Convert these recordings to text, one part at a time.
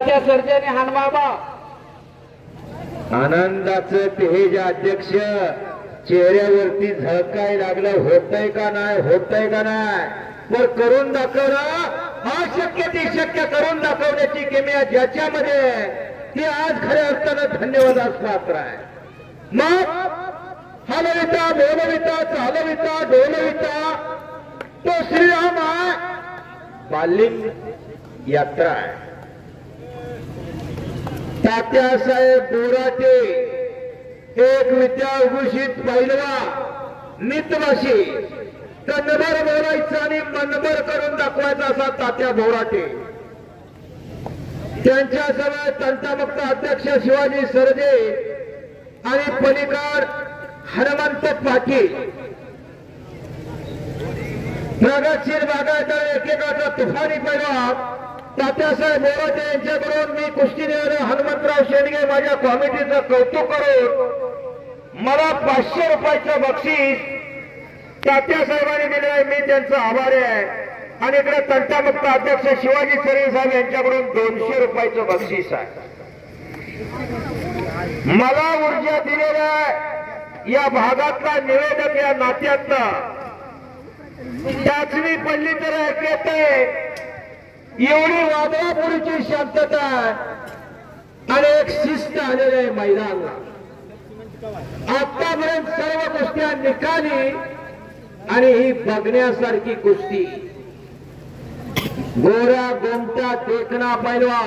सर्जने हनुमाबा आनंदाचं तेज अध्यक्ष चेहऱ्यावरती झळकाय लागलं. होतय का नाही, होतय का नाही, पण करून दाखवलं. अशक्य ती शक्य करून दाखवण्याची किमया ज्याच्यामध्ये ती आज खऱ्या अर्थानं धन्यवादास पात्र आहे. मग हलविता बोलविता चालविता डोलविता तो श्रीराम आहे. बालिंग यात्रा आहे. तात्यासाहेब बोराटे एक विद्याभूषित पैलवा नितवाशी कणभर बोलायचं आणि मनभर करून दाखवायचा असा तात्या बोराटे. त्यांच्या समोर तंटामुक्त अध्यक्ष शिवाजी सरजे आणि पलीकड हनुमंत पाटील. प्रगतशील बागायतदार एकेकाचा तुफानी पैलवा तात्यासाहेब बोराटे यांच्याकडून मी कुस्तीनगर हनुमंतराव शेंडगे माझ्या कमिटीचं कौतुक करून मला 500 रुपयाचं बक्षीस तात्यासाहेबांनी दिले आहे. मी त्यांचा आभारी आहे. आणि इकडे तंटामुक्त अध्यक्ष शिवाजी सरजे साहेब यांच्याकडून 200 रुपयाचं बक्षीस आहे. मला ऊर्जा दिलेल्या या भागातला निवेदक या नात्यातला टाचणी पडली तर ऐकत आहे. एवढी वादळापुरीची शांतता आणि एक शिस्त आलेली आहे मैदानाला. आतापर्यंत सर्व कुस्त्या निकाली आणि ही बघण्यासारखी कुस्ती. गोऱ्या गोमटा देखना पैलवा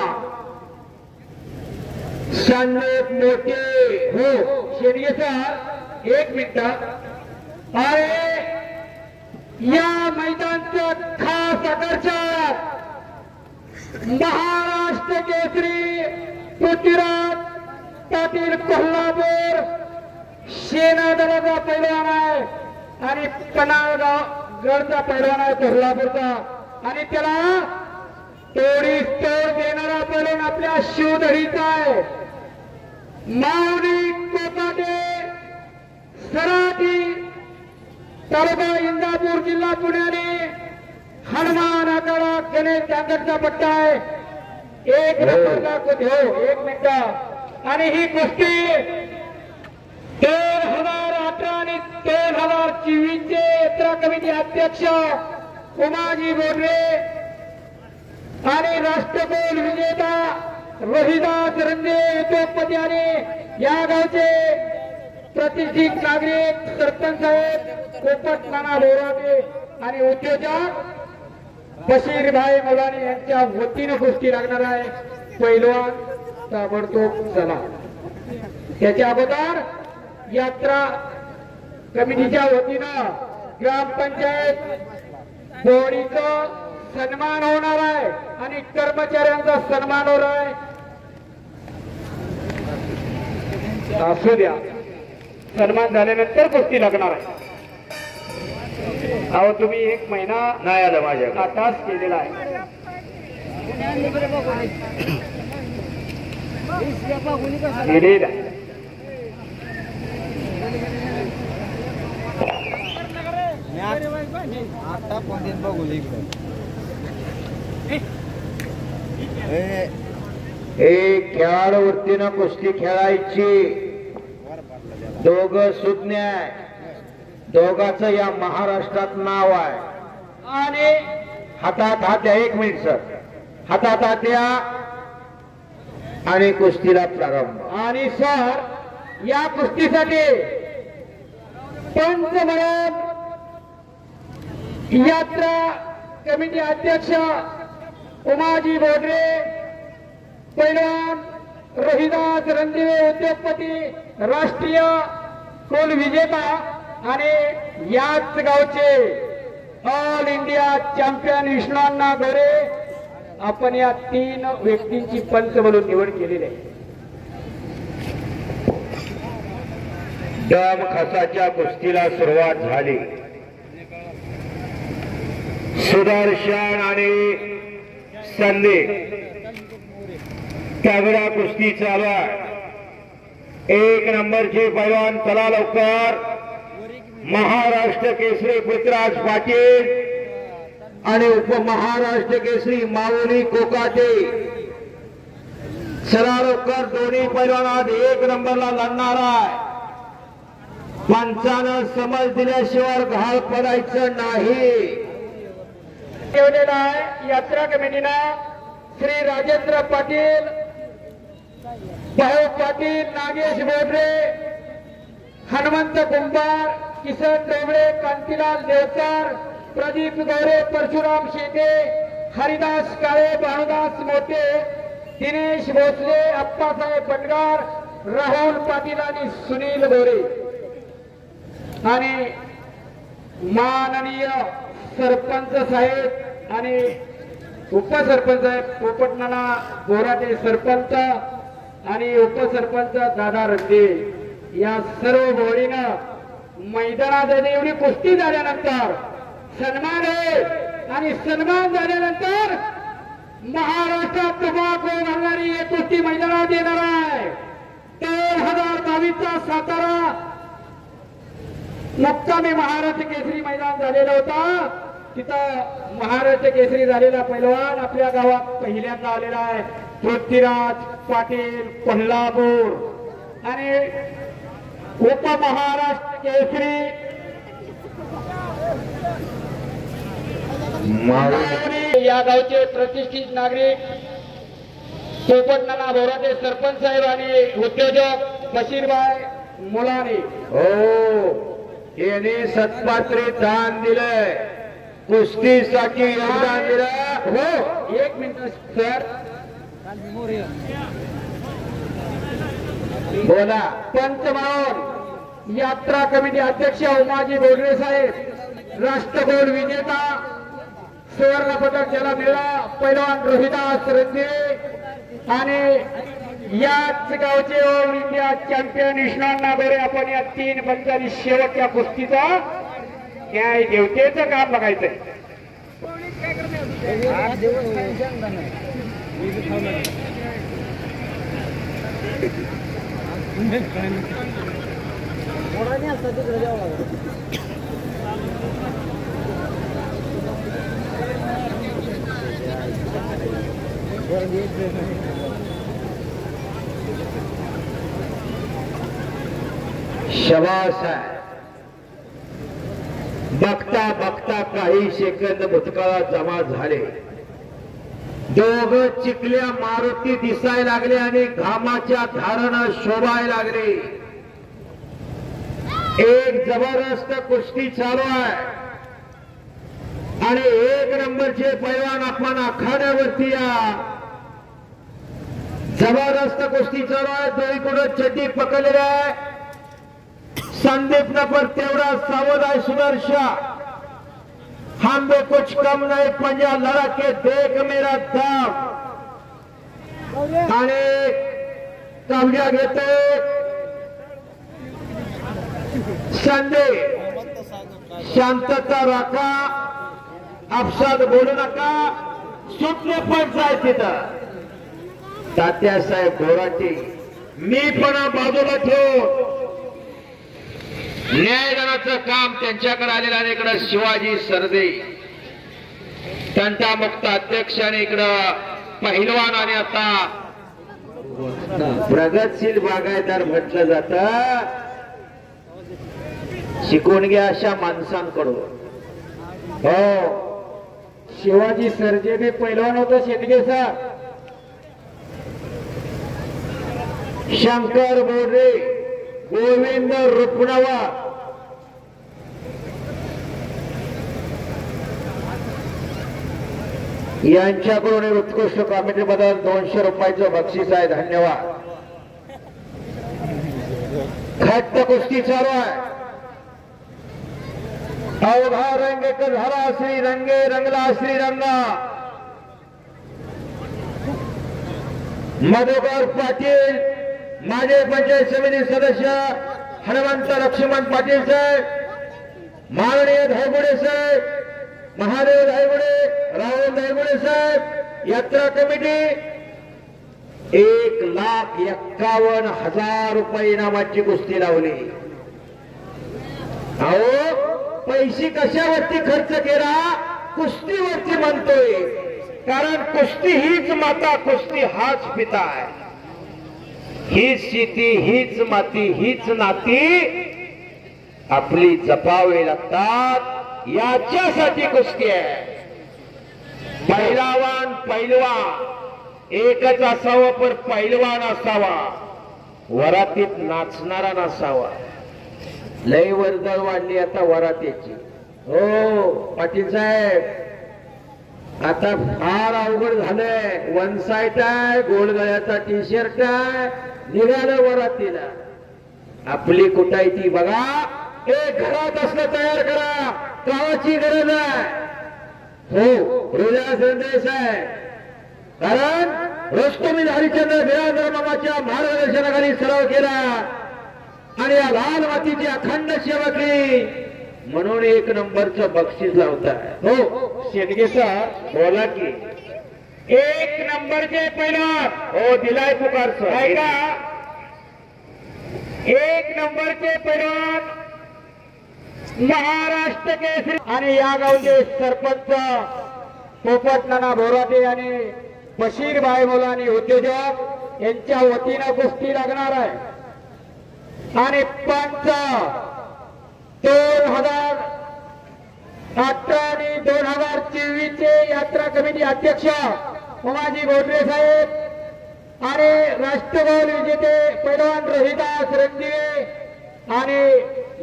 शांत मोठे हो शेडगेचा 1 मिनिट. अरे या मैदानचं खास आकर्षक महाराष्ट्र केसरी पृथ्वीराज पाटील कोल्हापूर सेना दलाचा पैलवान आहे आणि पन्हाळगाव गडचा पैलवान आहे कोल्हापूरचा. आणि त्याला तोडी तोड देणारा पैलवान आपल्या शिवधडीचा आहे. माऊली कोकाटे सराटी तालुका इंदापूर जिल्हा पुण्याने हनुमान आखाडा गणेश जांगडचा पट्टा आहे. 1 नंबरला हो 1 मिनिट. आणि ही कुस्ती 2018 आणि 2024 चे यात्रा कमिटी अध्यक्ष उमाजी बोर्डे आणि राष्ट्रकुल विजेता रोहिदास रंगे उद्योगपती आणि या गावचे प्रतिष्ठित नागरिक सरपंच साहेब पोपट नाना बोराटे आणि उद्योजक बशीरभाई मुलानी यांच्या वतीनं कुस्ती लागणार आहे. पैलवान ताबडतोब चला. त्याच्या अगोदर यात्रा कमिटीच्या वतीनं ग्रामपंचायत बोर्डीचा सन्मान होणार आहे आणि कर्मचाऱ्यांचा सन्मान होणार आहे. असू द्या, सन्मान झाल्यानंतर कुस्ती लागणार आहे. अहो तुम्ही 1 महिना नाही आलं माझ्या आताच केलेला आहे. आता कोणतीच बघू इकडे एक खेळाडूवरतीनं कुस्ती खेळायची. दोघं सुज्ञ दोघांचं या महाराष्ट्रात नाव आहे. आणि हातात हात 1 मिनिट सर. हातात हात द्या आणि कुस्तीला प्रारंभ. आणि सर या कुस्तीसाठी पंच म्हणून यात्रा कमिटी अध्यक्ष उमाजी बोर्डे, पैलवान रोहिदास रणदिवे उद्योगपती राष्ट्रीय कुल विजेता आणि याच गावचे ऑल इंडिया चॅम्पियन विष्णुअण्णा गोरे. आपण या 3 व्यक्तींची पंच म्हणून निवड केलेली आहे. दम खसाच्या कुस्तीला सुरुवात झाली. सुदर्शन आणि संदीप तगडा कुस्ती चालू आहे. 1 नंबरचे पैलवान चला लवकर. महाराष्ट्र केसरी पृथ्वीराज पाटील आणि उपमहाराष्ट्र केसरी माऊली कोकाटे चला लवकर, दोन्ही पैलवानात एक नंबरला लढणार आहे. पंचानं समज दिल्याशिवाय घाल पडायचं नाही. ठेवलेला आहे यात्रा कमिटीनं श्री राजेंद्र पाटील, भाऊ पाटील, नागेश बोडरे, हनुमंत कुंभार, किसन डोबळे, कांतीलाल देवकर, प्रदीप गौरे, परशुराम शेटे, हरिदास काळे, भानुदास मोठे, दिनेश भोसले, अप्पासाहेब बंडगार, राहुल पाटील आणि सुनील गोरे. आणि माननीय सरपंच साहेब आणि उपसरपंच साहेब पोपटनाना बोराटे, सरपंच आणि उपसरपंच दादा रंदे, या सर्व घोडीनं मैदानात एवढी कुस्ती झाल्यानंतर सन्मान आहे. आणि सन्मान झाल्यानंतर महाराष्ट्रात धुमाकूळ घालणारी एक कुस्ती मैदानात येणार आहे. 2022चा सातारा मुक्कामी महाराष्ट्र केसरी मैदान झालेलं होता. तिथं महाराष्ट्र केसरी झालेला पैलवान आपल्या गावात पहिल्यांदा आलेला आहे. पृथ्वीराज पाटील कोल्हापूर आणि उपमहाराष्ट्र केसरी या गावचे प्रतिष्ठित नागरिक पोपटनाना बोराटे, सरपंच साहेब आणि उद्योजक बशीरभाई मुलानी. हो, याने सत्पात्री दान दिलंय, कुस्तीसाठी योगदान दिलं. हो, एक मिनिट सर, बोला. पंच म्हणून यात्रा कमिटी अध्यक्ष उमाजी बोडरे साहेब, राष्ट्रगोल विजेता, सुवर्ण पदक ज्याला मिळाला पैलवान रोहिदास रंदिवे आणि याच गावचे ऑल इंडिया चॅम्पियन विष्णांना गोरे. आपण या 3 पंचांनी शेवटच्या कुस्तीचा न्याय देवतेचं काम बघायचंय. शबास आहे. बघता बघता काही सेकंद भूतकाळात जमा झाले. दोघं चिखल्या मारुती दिसायला लागले आणि घामाच्या धारानं शोभायला लागले. एक जबरदस्त कुस्ती चालू आहे आणि 1 नंबरचे पैलवान आपण आखाड्यावरती या. जबरदस्त कुस्ती चालू आहे. दोन्हीकडून चड्डी पकडलेली आहे. संदीप नंबर तेवढा सावध आहे. सुदर्शा हम भी कुछ कम नहीं, पंजा लड़ा के देख मेरा दाम. आणि कब्जा घेतो संदीप. शांतता राखा, अपसाद बोलू नका. सुटले पण जाय तिथं. तात्यासाहेब बोराटे, मी पण बाजूला ठेवून न्यायदानाचं काम त्यांच्याकडे आलेलं आहे. इकडं शिवाजी सरदे तंटामुक्त अध्यक्ष आणि इकडं पहिलवान आणि आता प्रगतशील बागायतदार म्हटलं जातं. शिकून घ्या अशा माणसांकडून. हो, शिवाजी सरजे बी पैलवान होतं शेतगे सर. शंकर बोर्डे, गोविंद रुपनवा, यांच्याकडून उत्कृष्ट कमिटी बद्दल 200 रुपयाचं बक्षीस आहे. धन्यवाद. घट्ट कुस्ती चालू आहे. अवघा रंग एक झाला श्रीरंगे रंगला श्रीरंगा. मधुकर पाटील, माजी पंचायत समिती सदस्य हनुमंत लक्ष्मण पाटील साहेब, माननीय धायगुडे साहेब, महादेव धायगुडे, राहुल धायगुडे साहेब, यात्रा कमिटी 1,51,000 रुपये इनामाची कुस्ती लावली. अहो, पैसे कशावरती खर्च केला? कुस्तीवरती म्हणतोय. कारण कुस्ती हीच माता, कुस्ती हाच पिता आहे. हीच शेती, हीच माती, हीच नाती आपली जपावे लागतात. याच्यासाठी कुस्ती आहे. पैलवान पैलवान एकच असावं, पण पैलवान असावा, वरातीत नाचणारा नसावा. लय वर्दळ वाढली आता वरातीची. हो पाटील साहेब, आता फार अवघड झालंय. वन साईड आहे, गोलगळ्याचा टी शर्ट आहे, निघालं वरातीला. आपली कुठाई ती बघा. एक घरात असलं तयार करा, गावाची गरज आहे. हो हृदयास संदेश आहे. कारण रस्तोमी हरिश्चंद्र बिरादर मामाच्या मार्गदर्शनाखाली सराव केला आणि या लाल मातीची अखंड सेवा केली म्हणून 1 नंबरचं बक्षीस लावताय. हो शेडगे सर बोला की. 1 नंबरचे पैलवान. हो दिलाय पुकार सर. ऐका, 1 नंबरचे पैलवान महाराष्ट्र केसरी आणि या गावचे सरपंच पोपट नाना बोराटे आणि बशीर भाई मुलानी उद्योजक यांच्या वतीनं कुस्ती लागणार आहे. आणि पंच 2018 आणि 2024 चे यात्रा कमिटी अध्यक्ष उमाजी बोडरे साहेब आणि राष्ट्रगोल विजेते पैलवान रोहिदास रणदिवे आणि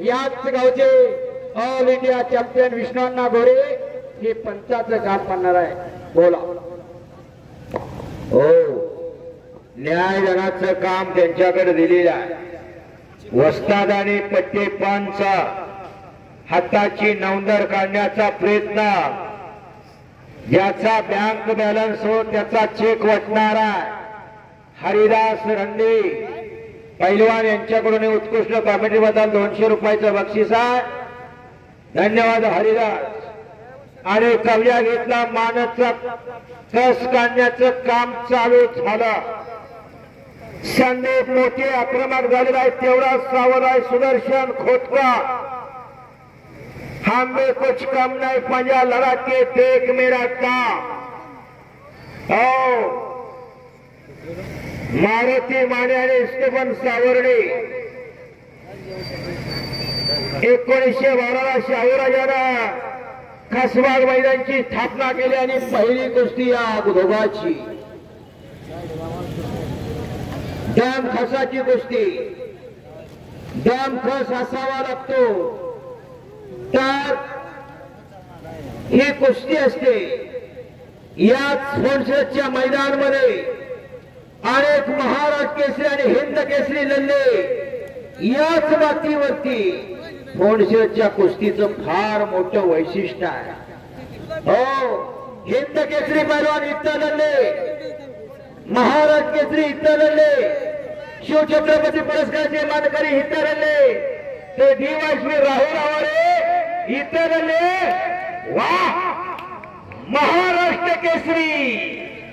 याच गावचे ऑल इंडिया चॅम्पियन विष्णुअण्णा गोरे हे पंचाचं काम करणार आहे. बोला. हो न्यायदानाचं काम त्यांच्याकडे दिलेलं आहे. वस्ताद आणि पट्टे पंच हाताची नौंदर काढण्याचा प्रयत्न, ज्याचा बँक बॅलन्स हो त्याचा चेक वाटणार आहे. हरिदास रंडे पैलवान यांच्याकडून उत्कृष्ट कॉमेडी बद्दल 200 रुपयाचं बक्षीस आहे. धन्यवाद हरिदास. आणि कवल्या घेतला मानचा कस काढण्याचं काम चालू झालं. संदीप मोठे आक्रमक झालेला आहे, तेवढा सावध आहे सुदर्शन खोतका. हम में कुछ कम नहीं, पंजा लड़ा के देख मेरा काम. मारुती माने आणि स्टेफन सावर्डे 1912 शाहूराजानं कसबाग मैदानची स्थापना केली आणि पहिली कुस्ती या दोघांची दम खसाची कुस्ती. दम खस असावा लागतो तर ही कुस्ती असते. याच स्पोर्ट्सच्या मैदानामध्ये अनेक महाराष्ट्र केसरी आणि हिंद केसरी लढले. याच मातीवरती फोंडशेच्या कुस्तीचं फार मोठं वैशिष्ट्य आहे. हो हिंद केसरी पैलवान इथं लढले, महाराष्ट्र केसरी इथं लढले, शिवछत्रपती पुरस्काराचे मानकरी इथं लढले, ते DYSP राहुल आवारे इथं लढले. वाह, महाराष्ट्र केसरी.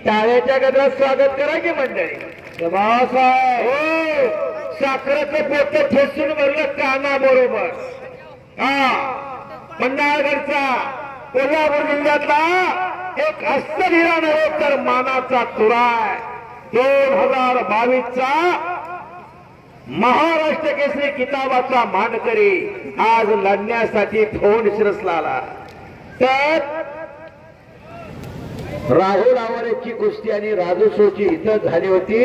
टाळ्याच्या गजरात स्वागत करा की मंडळी. बाबासाहेब हो साखरेचं पोत ठेसून भरलं काना बरोबर. पन्हाळगडचा कोल्हापूर जिल्ह्यातला एक हस्तधीरा नव्हे तर मानाचा तुराय. 2022 चा महाराष्ट्र केसरी किताबाचा मानकरी आज लढण्यासाठी फोंड शिरसला आला. तर राहुल आवारेची कुस्ती आणि राजूसोची इथं झाली होती.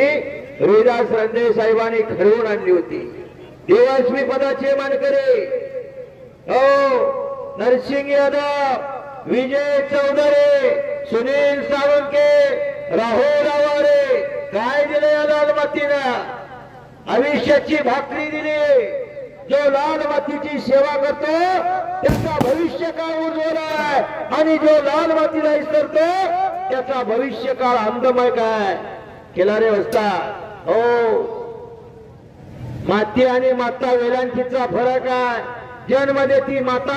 रोहिदास रंडे साहेबांनी घडवून आणली होती. DYSP पदाचे मानकरी हो नरसिंग यादव, विजय चौधरी, सुनील सावंके, राहुल आवारे. काय दिले या लाल मातीनं? आयुष्याची भाकरी दिली. जो लाल मातीची सेवा करतो त्याचा भविष्य काळ उज्ज्वल आहे आणि जो लाल मातीला विसरतो त्याचा भविष्य काळ अंधमय काय केला रे वस्ता. हो माती आणि माता वेलांटीचा फरक आहे. जन्म देती माता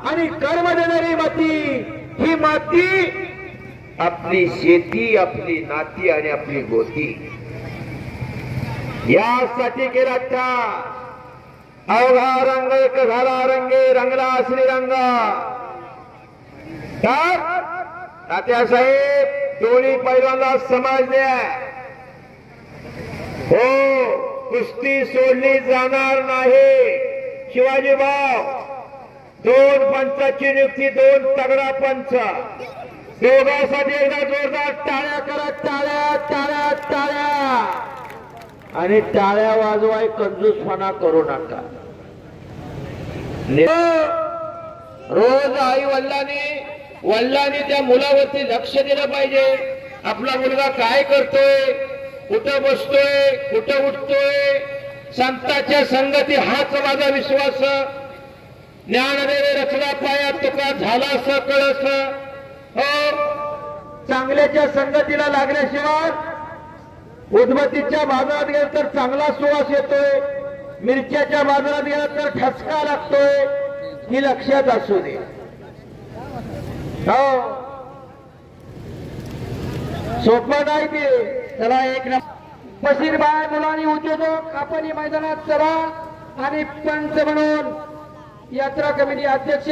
आणि कर्म देणारी माती. ही माती आपली शेती, आपली नाती आणि आपली गोती यासाठी केला त्या अवघा रंग एक झाला रंगे रंगला श्रीरंग. तर तात्यासाहेब दोन्ही पैलवानला समजले हो कुस्ती सोडली जाणार नाही. शिवाजी भाऊ, 2 पंचाची नियुक्ती, 2 तगडा पंच. दोघांसाठी एकदा जोरदार टाळ्या करा. टाळ्या टाळ्या टाळ्या. आणि टाळ्या वाजवाय कंजूसपणा करू नका. रोज आई वडिलांनी त्या मुलावरती लक्ष दिलं पाहिजे. आपला मुलगा काय करतोय, कुठं बसतोय, कुठं उठतोय. संतांच्या संगती हाच माझा विश्वास. ज्ञानदेवे रचला पाया तुका झाला असं कळस. चांगल्याच्या संगतीला लागल्याशिवाय उदबत्तीच्या बाजारात गेलं तर चांगला सुवास येतोय, मिरच्याच्या बाजारात गेलं तर ठसका लागतोय. ही लक्षात असू दे. हो, सोपं नाही ते. चला एक बशीर बाय मुलांनी उद्योजक आपण या मैदानात चला. आणि पंच म्हणून यात्रा कमिटी अध्यक्ष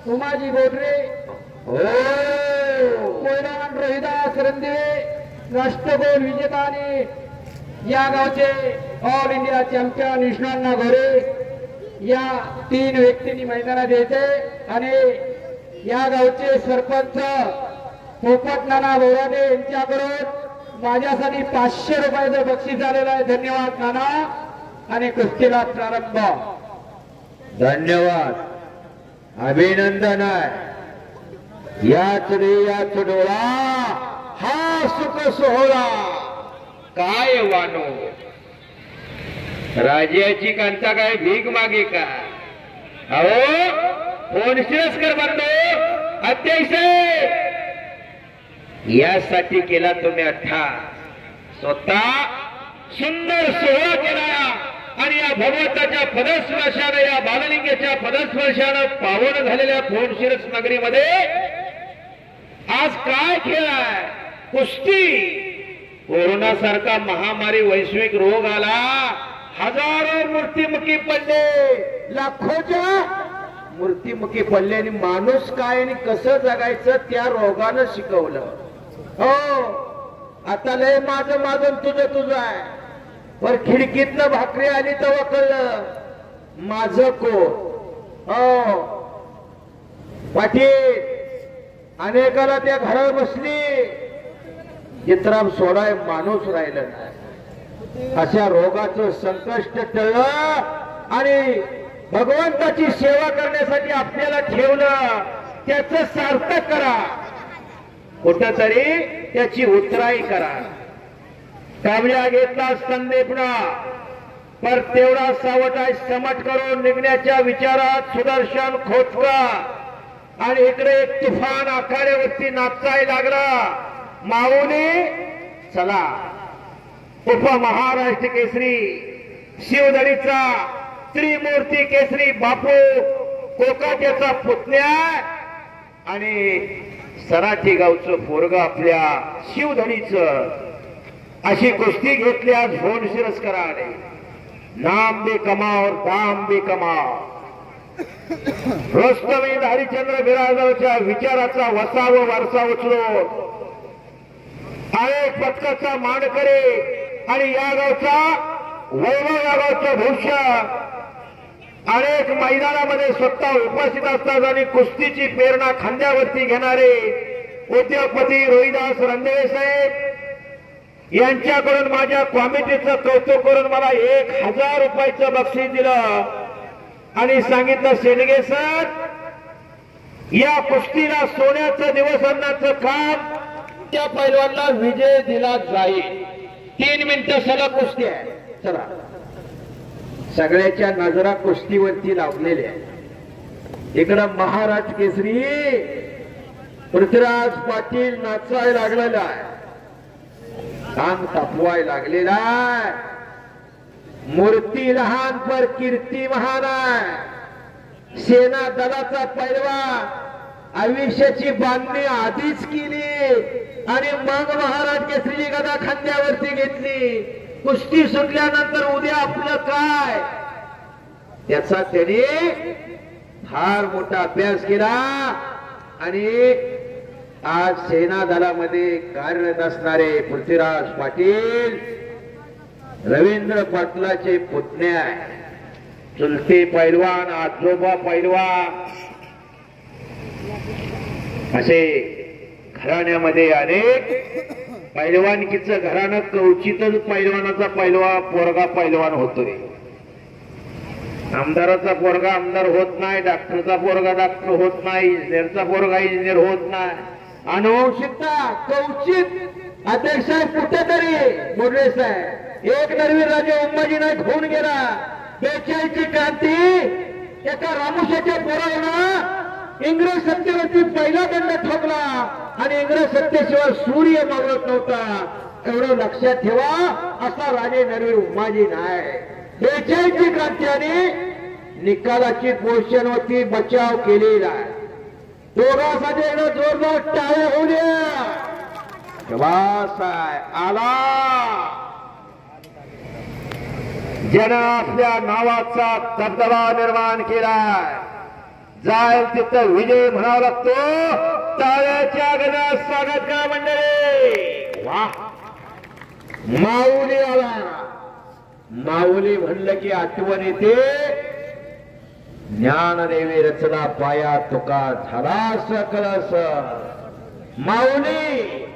उमाजी बोडरे, कोयरान रोहिदास रंदिवे, राष्ट्रगोल विजेता आणि या गावचे ऑल इंडिया चॅम्पियन विष्णुअण्णा घोरे, या 3 व्यक्तींनी मैदानात यायचे. आणि या गावचे सरपंच पोपट नाना बोराडे यांच्याकडून माझ्यासाठी 500 रुपयाचं बक्षीस झालेलं आहे. धन्यवाद नाना. आणि कुस्तीला प्रारंभ. धन्यवाद, अभिनंदन आहे. याच रे याच डोळा हा सुख सोहळा. काय वानो, राजाची कांता काय भीक मागे का? अहो, फोन शिरस्कर म्हणतो अध्यक्ष यासाठी केला तुम्ही अठ्ठा. स्वतः सुंदर सोहळा केला. आणि या भगवंताच्या पदस्पर्शाने, या बाललिंगाच्या पदस्पर्शाने पावन झालेल्या फोनशिरस नगरीमध्ये आज काय खेळ आहे? कुस्ती. कोरोना सारखा महामारी वैश्विक रोग आला, हजारो मृत्युमुखी पडले, लाखोच्या मृत्युमुखी पडले. आणि माणूस काय आणि कसं जगायचं त्या रोगानं शिकवलं. हो, आता लय माझं तुझं आहे. वर खिडकीतनं भाकरी आली तर कळलं माझं को. हो पाटील, अनेकाला त्या घरावर बसली, चित्राम सोडाय माणूस राहिलं नाही. अशा रोगाचं संकष्ट टळलं आणि भगवंताची सेवा करण्यासाठी आपल्याला ठेवलं. त्याचं सार्थक करा, कुठंतरी त्याची उतराई करा. कामया घेतला संदेपणा, पर तेवढा सावटाय समट करून निघण्याच्या विचारात सुदर्शन खोचका. आणि इकडे एक तुफान आखाड्यावरती नाचाय लागला. माऊली चला, उपमहाराष्ट्र केसरी शिवधरीचा त्रिमूर्ती केसरी बापू कोकाट्याचा पुतण्या आणि सराठी गावचं पोरग आपल्या शिवधरीचं अशी कुस्ती घेतली आज फोन शिरस्कराने. नाम भी कमाओ और दाम भी कमाओ. रोस्तमी हरिश्चंद्र बिराजरच्या विचाराचा वसा व वारसा उचलो. अनेक पथकाचा मानकरी आणि या गावचा वैभव, या गावचं भविष्य अनेक मैदानामध्ये स्वतः उपस्थित असतात. आणि कुस्तीची प्रेरणा खांद्यावरती घेणारे उद्योगपती रोहिदास रंदेवे साहेब यांच्याकडून माझ्या कॉमिटीचं कौतुक करून मला 1000 रुपयाचं बक्षीस दिलं. आणि सांगितलं शेंडगे सर, या कुस्तीला सोन्याचं दिवस आणण्याचं काम त्या पैलवानला विजय दिला जाईल. 3 मिनिटं सलग कुस्ती आहे. चला, सगळ्याच्या नजरा कुस्तीवरती लावलेल्या. इकडं महाराज केसरी पृथ्वीराज पाटील नाचायला लागलेला आहे, अंग तापवाय लागलेला आहे. मूर्ती लहान पर कीर्ती महान आहे. सेना दलाचा पैलवान आयुष्याची बांधणी आधीच केली आणि मग महाराज केसरी गदा खांद्यावरती घेतली. कुस्ती सुटल्यानंतर उद्या आपलं काय, त्याचा त्याने फार मोठा अभ्यास केला. आणि आज सेना दलामध्ये कार्यरत असणारे पृथ्वीराज पाटील रवींद्र पाटलाचे पुतण्या, चुलते पैलवान, आजोबा पैलवान, असे घराण्यामध्ये अनेक पैलवानकीचं घराणं कवचितच पैलवानाचा पोरगा पैलवान होतोय. आमदाराचा पोरगा आमदार होत नाही, डॉक्टरचा पोरगा डॉक्टर होत नाही, इंजिनियरचा पोरगा इंजिनियर होत नाही. अनुवंशिकता कवचित अध्यक्ष कुठेतरी मोडले साहेब. एक नरवीर राजे उम्माजी नाईक होऊन गेला. 42 ची क्रांती एका रामुशाच्या पोराला इंग्रज सत्तेवरती पहिला दंड ठोकला आणि इंग्रज सत्तेशिवाय सूर्य मावळत नव्हता. एवढं लक्षात ठेवा. असा राजे नरवीर उम्माजी नाईक. 42 ची क्रांती आणि निकालाची पोषणवरती बचाव केलेला आहे. दोघांसाठी एकदा जोरदार टाळ्या होऊ द्या. आला ज्यानं आपल्या नावाचा दबदबा निर्माण केलाय. जाईल तिथं विजय म्हणावा लागतो. टाळ्याच्या गजरात स्वागत करा मंडळी. वा, माऊली आला. माऊली म्हणलं की आठवण येते ज्ञानदेवी रचना पाया तुका झाला सकलस. माऊली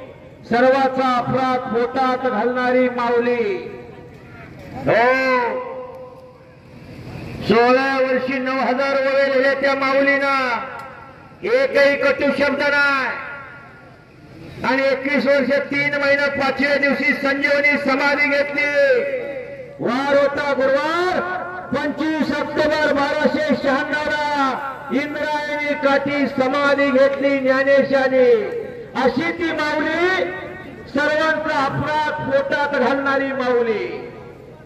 सर्वाचा अपराध पोटात घालणारी माऊली. हो, 16 वर्षी 9000 वळे लिहिले त्या माऊलीना. एकही कटू शब्द नाही. आणि 21 वर्ष 3 महिने 5व्या दिवशी संजीवनी समाधी घेतली. वार होता गुरुवार 25 ऑक्टोबर 1296 ला इंद्रायणी काठी समाधी घेतली ज्ञानेशाने. अशी ती माऊली, सर्वांचा अपराध पोटात घालणारी माऊली.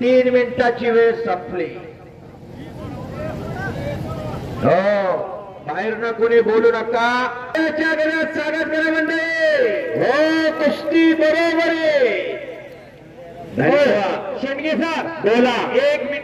3 मिनिटाची वेळ संपली. हो, बाहेरनं कोणी बोलू नका. त्याच्या घरात स्वागत करा मंडळी. हो, कुस्ती बरोबर आहे. धन्यवाद. शेंडगे साहेब बोला. 1 मिनिट